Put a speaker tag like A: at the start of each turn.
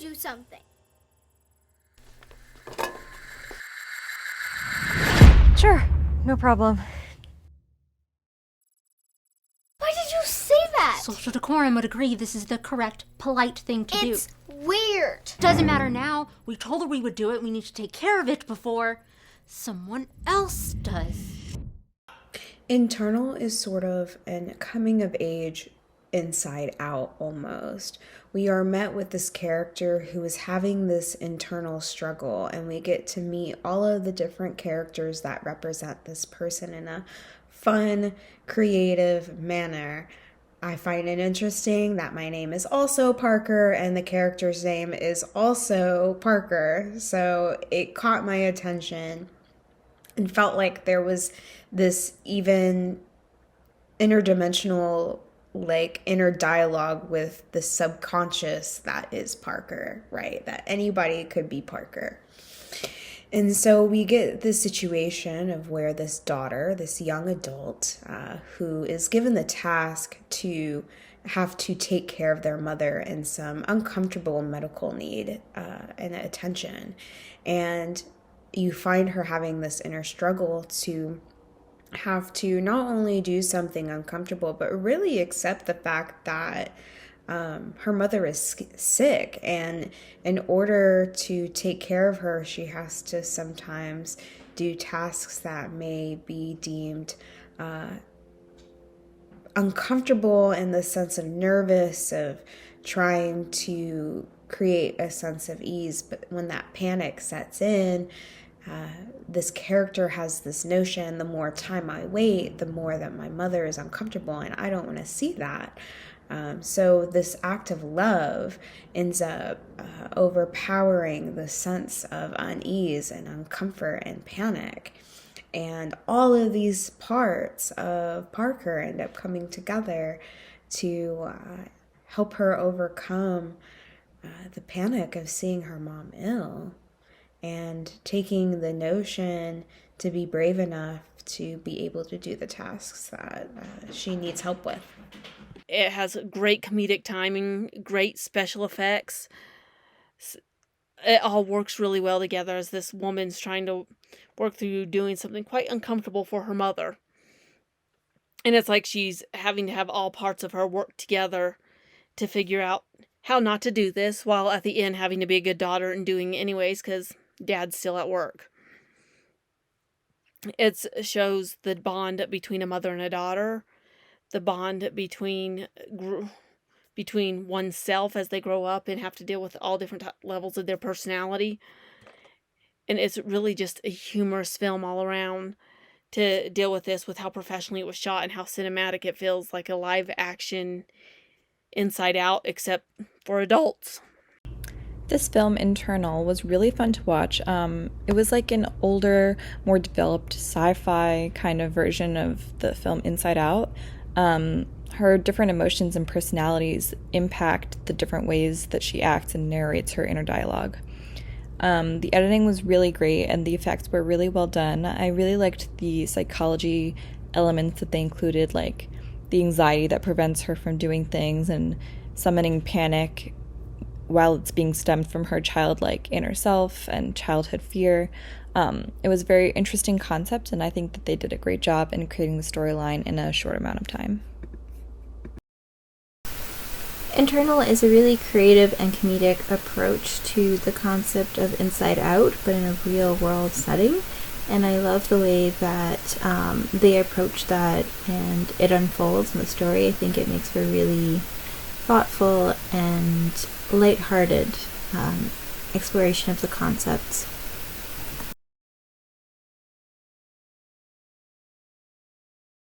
A: do something.
B: Sure, no problem.
A: Why did you say that?
C: Social decorum would agree this is the correct, polite thing to do.
A: It's weird.
C: Doesn't matter now. We told her we would do it. We need to take care of it before someone else does.
D: Internal is sort of an coming of age inside out almost. We are met with this character who is having this internal struggle, and we get to meet all of the different characters that represent this person in a fun, creative manner. I find it interesting that my name is also Parker and the character's name is also Parker, so it caught my attention and felt like there was this even interdimensional, like, inner dialogue with the subconscious that is Parker, right? That anybody could be Parker. And so we get this situation of where this daughter, this young adult, who is given the task to have to take care of their mother in some uncomfortable medical need and attention. And you find her having this inner struggle to have to not only do something uncomfortable, but really accept the fact that her mother is sick, and in order to take care of her, she has to sometimes do tasks that may be deemed uncomfortable in the sense of nervous, of trying to create a sense of ease. But when that panic sets in, this character has this notion, the more time I wait, the more that my mother is uncomfortable, and I don't want to see that. So this act of love ends up overpowering the sense of unease and uncomfort and panic. And all of these parts of Parker end up coming together to help her overcome the panic of seeing her mom ill, and taking the notion to be brave enough to be able to do the tasks that she needs help with.
E: It has great comedic timing, great special effects. It all works really well together as this woman's trying to work through doing something quite uncomfortable for her mother. And it's like she's having to have all parts of her work together to figure out how not to do this, while at the end having to be a good daughter and doing it anyways because dad's still at work. It shows the bond between a mother and a daughter, the bond between oneself as they grow up and have to deal with all different levels of their personality. And it's really just a humorous film all around to deal with this, with how professionally it was shot and how cinematic it feels, like a live action Inside Out, except for adults.
F: This film, Internal, was really fun to watch. It was like an older, more developed sci-fi kind of version of the film Inside Out. Her different emotions and personalities impact the different ways that she acts and narrates her inner dialogue. The editing was really great and the effects were really well done. I really liked the psychology elements that they included, like the anxiety that prevents her from doing things and summoning panic while it's being stemmed from her childlike inner self and childhood fear. It was a very interesting concept, and I think that they did a great job in creating the storyline in a short amount of time.
G: Internal is a really creative and comedic approach to the concept of Inside Out, but in a real-world setting. And I love the way that they approach that and it unfolds in the story. I think it makes for a really thoughtful and lighthearted exploration of the concepts.